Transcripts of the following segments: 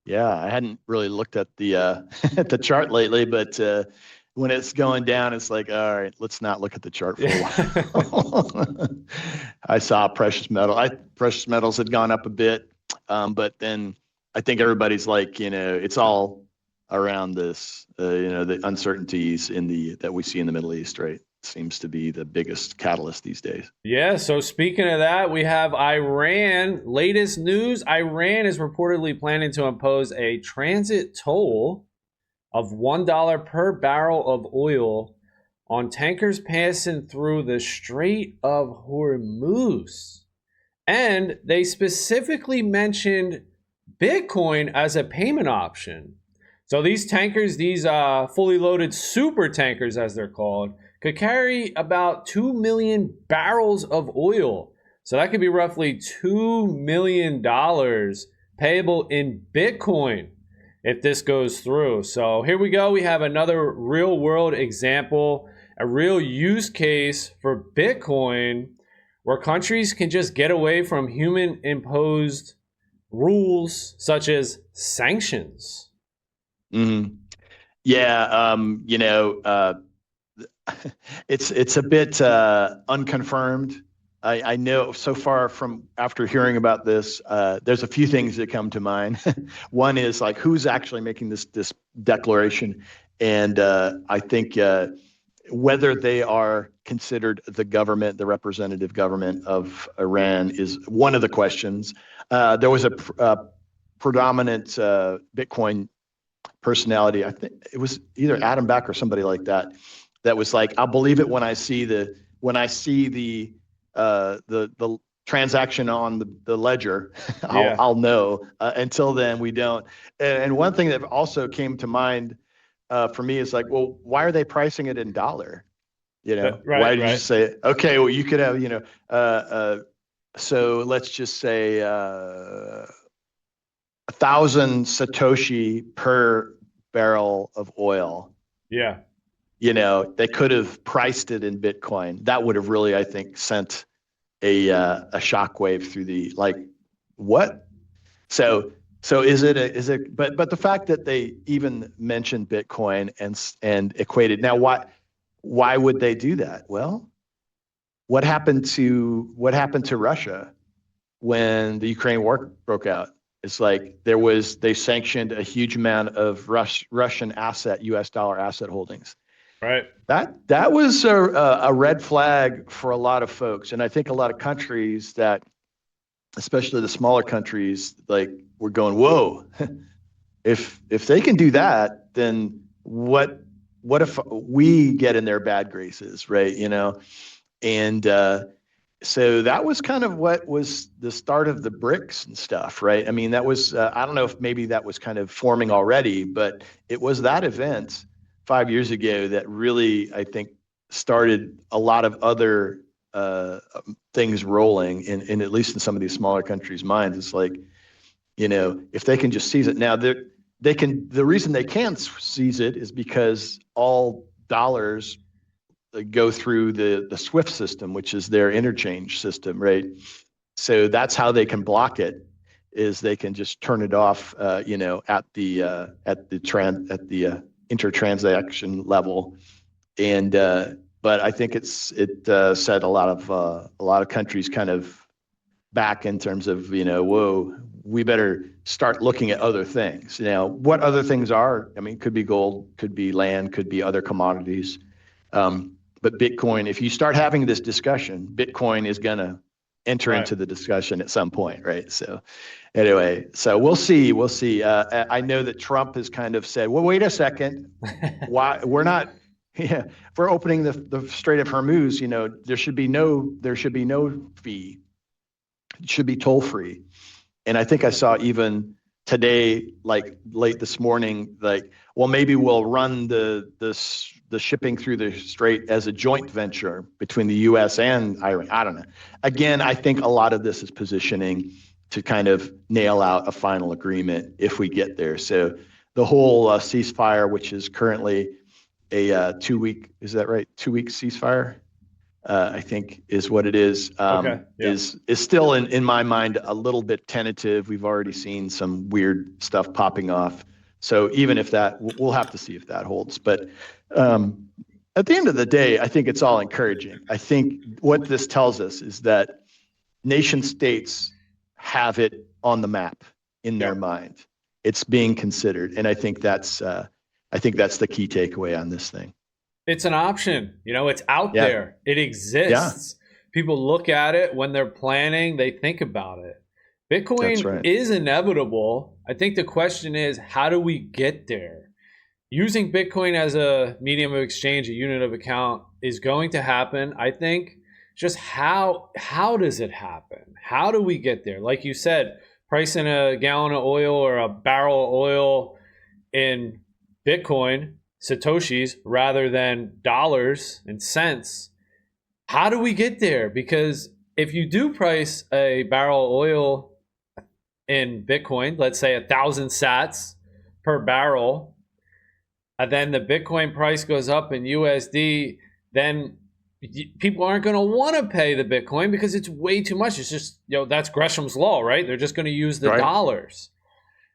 Yeah, I hadn't really looked at the at the chart lately, but when it's going down, it's like, all right, let's not look at the chart for a Yeah. while. I saw precious metals had gone up a bit, but then I think everybody's like, it's all around this, the uncertainties in the that we see in the Middle East, right? Seems to be the biggest catalyst these days. Yeah, so speaking of that, we have Iran. Latest news, Iran is reportedly planning to impose a transit toll of $1 per barrel of oil on tankers passing through the Strait of Hormuz. And they specifically mentioned Bitcoin as a payment option. So these tankers, these fully loaded super tankers, as they're called, could carry about 2 million barrels of oil. So that could be roughly $2 million payable in Bitcoin if this goes through. So here we go. We have another real world example, a real use case for Bitcoin where countries can just get away from human imposed rules such as sanctions. Hmm. Yeah, it's a bit unconfirmed. I know so far from after hearing about this, there's a few things that come to mind. One is like who's actually making this declaration, and I think whether they are considered the government, the representative government of Iran, is one of the questions. There was a predominant Bitcoin personality. I think it was either Adam Back or somebody like that. That was like, I'll believe it when I see the transaction on the ledger. I'll Yeah. I'll know. Until then, we don't. And one thing that also came to mind for me is like, well, why are they pricing it in dollar? Why Right, did you right. say, okay, well, you could have, so let's just say 1,000 Satoshi per barrel of oil. Yeah. They could have priced it in Bitcoin. That would have really, I think, sent a shockwave through the like, what? So but the fact that they even mentioned Bitcoin and equated now why would they do that? Well, what happened to Russia when the Ukraine war broke out? It's like they sanctioned a huge amount of Russian U.S. dollar asset holdings. Right. That was a red flag for a lot of folks, and I think a lot of countries that, especially the smaller countries, like we're going, whoa, if they can do that, then what if we get in their bad graces, right? And so that was kind of what was the start of the BRICS and stuff, right? I mean, that was I don't know if maybe that was kind of forming already, but it was that event 5 years ago that really, I think, started a lot of other things rolling in at least in some of these smaller countries' minds. It's like, if they can just seize it now, they can. The reason they can't seize it is because all dollars go through the SWIFT system, which is their interchange system, right? So that's how they can block it. Is they can just turn it off, at the intertransaction level, and but I think it set a lot of countries kind of back in terms of, whoa, we better start looking at other things. What other things are? I mean, could be gold, could be land, could be other commodities. But Bitcoin, if you start having this discussion, Bitcoin is going to enter Right. into the discussion at some point, right? So anyway, so we'll see. We'll see. I know that Trump has kind of said, well, wait a second. Why we're not, yeah, if we're opening the Strait of Hormuz, there should be no fee. It should be toll free. And I think I saw even today, like late this morning, like, well, maybe we'll run the shipping through the strait as a joint venture between the U.S. and Iran. I don't know. Again, I think a lot of this is positioning to kind of nail out a final agreement if we get there. So the whole ceasefire, which is currently a 2 week, is that right? 2 week ceasefire. I think is what it is. Okay. Yeah. Is still in my mind a little bit tentative. We've already seen some weird stuff popping off. So even if that, we'll have to see if that holds. But at the end of the day, I think it's all encouraging. I think what this tells us is that nation states have it on the map in their mind. It's being considered, and I think that's the key takeaway on this thing. It's an option. It's out there. It exists. People look at it when they're planning, they think about it. Bitcoin is inevitable. I think the question is, how do we get there? Using Bitcoin as a medium of exchange, a unit of account, is going to happen. I think just how does it happen? How do we get there? Like you said, pricing a gallon of oil or a barrel of oil in Bitcoin, Satoshis, rather than dollars and cents. How do we get there? Because if you do price a barrel of oil in Bitcoin, let's say 1,000 sats per barrel, and then the Bitcoin price goes up in USD, then people aren't going to want to pay the Bitcoin because it's way too much. It's just, that's Gresham's law, right? They're just going to use the dollars.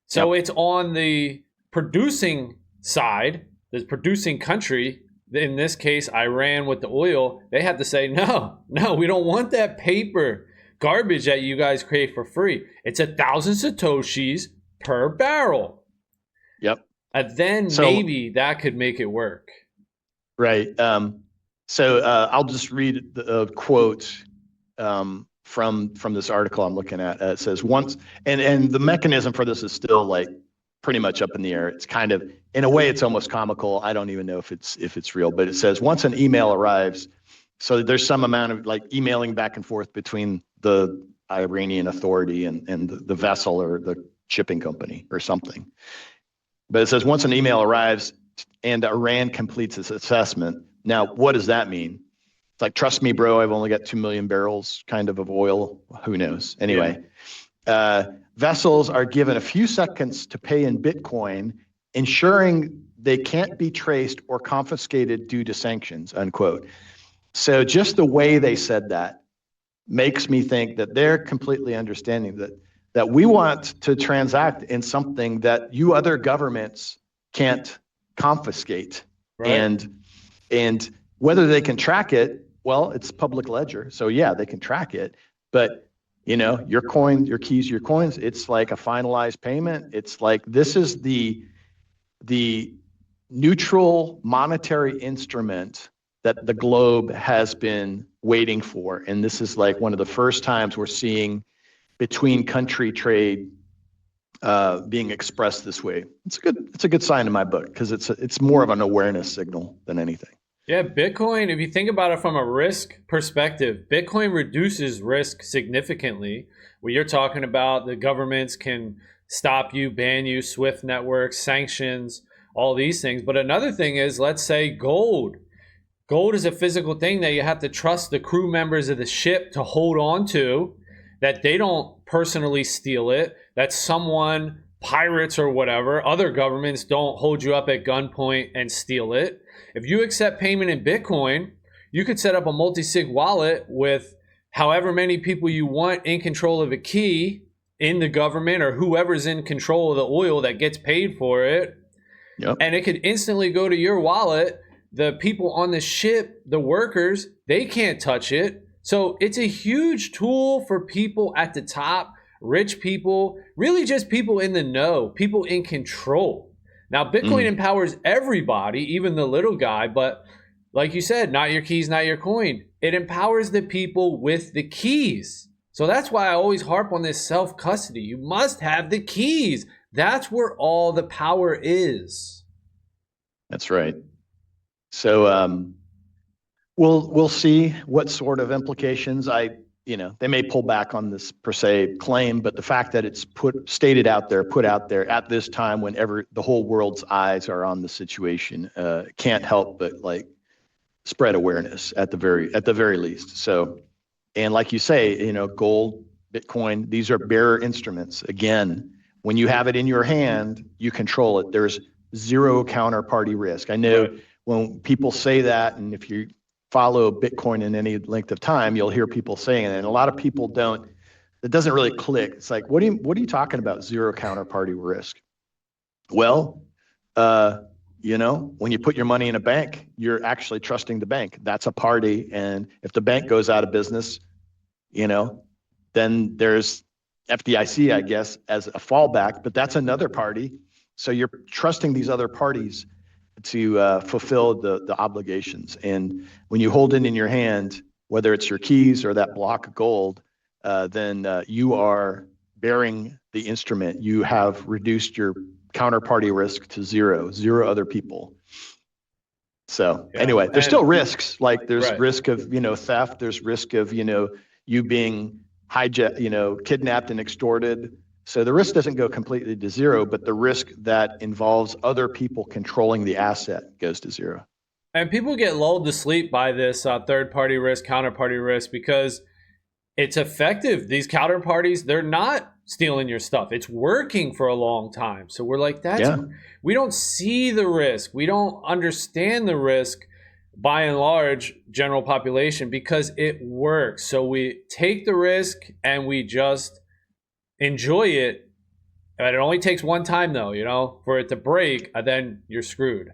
So it's on the producing side, the producing country, in this case, Iran with the oil, they have to say, no, we don't want that paper garbage that you guys create for free. It's 1,000 Satoshis per barrel. Yep. And then maybe that could make it work. Right. So I'll just read the quote from this article I'm looking at. It says once, and the mechanism for this is still like pretty much up in the air. It's kind of, in a way, it's almost comical. I don't even know if it's real, but it says once an email arrives, so there's some amount of like emailing back and forth between the Iranian authority and the vessel or the shipping company or something. But it says once an email arrives and Iran completes its assessment. Now, what does that mean? It's like, trust me, bro, I've only got 2 million barrels kind of oil. Who knows? Anyway, vessels are given a few seconds to pay in Bitcoin, ensuring they can't be traced or confiscated due to sanctions, unquote. So just the way they said that makes me think that they're completely understanding that we want to transact in something that you other governments can't confiscate. Right. And whether they can track it, well, it's public ledger. So yeah, they can track it. But your coin, your keys, your coins, it's like a finalized payment. It's like, this is the neutral monetary instrument that the globe has been waiting for. And this is like one of the first times we're seeing between country trade being expressed this way. It's a good sign in my book, because it's more of an awareness signal than anything. Yeah, Bitcoin, if you think about it from a risk perspective, Bitcoin reduces risk significantly. When you're talking about the governments can stop you, ban you, SWIFT networks, sanctions, all these things. But another thing is, let's say gold. Gold is a physical thing that you have to trust the crew members of the ship to hold on to, that they don't personally steal it, that someone, pirates or whatever, other governments don't hold you up at gunpoint and steal it. If you accept payment in Bitcoin, you could set up a multi-sig wallet with however many people you want in control of a key in the government, or whoever's in control of the oil that gets paid for it. Yep. And it could instantly go to your wallet. The people on the ship, the workers, they can't touch it. So it's a huge tool for people at the top, rich people, really just people in the know, people in control. Now, Bitcoin empowers everybody, even the little guy, but like you said, not your keys, not your coin. It empowers the people with the keys. So that's why I always harp on this self-custody. You must have the keys. That's where all the power is. That's right. So we'll see what sort of implications they may pull back on this per se claim, but the fact that it's put out there at this time, whenever the whole world's eyes are on the situation, can't help but like spread awareness at the very least. So, and like you say, gold, Bitcoin, these are bearer instruments. Again, when you have it in your hand, you control it. There's zero counterparty risk. I know when people say that, and if you follow Bitcoin in any length of time, you'll hear people saying it. And a lot of people don't, it doesn't really click. It's like, what are you talking about zero counterparty risk? Well, when you put your money in a bank, you're actually trusting the bank. That's a party. And if the bank goes out of business, then there's FDIC, I guess, as a fallback, but that's another party. So you're trusting these other parties to fulfill the obligations. And when you hold it in your hand, whether it's your keys or that block of gold, then you are bearing the instrument. You have reduced your counterparty risk to zero other people. So anyway, there's still risks. Like there's risk of, theft. There's risk of, you being kidnapped and extorted. So the risk doesn't go completely to zero, but the risk that involves other people controlling the asset goes to zero. And people get lulled to sleep by this third-party risk, counterparty risk, because it's effective. These counterparties, they're not stealing your stuff. It's working for a long time. So we're like, we don't see the risk. We don't understand the risk by and large, general population, because it works. So we take the risk and we just enjoy it. And it only takes one time though, for it to break, and then you're screwed.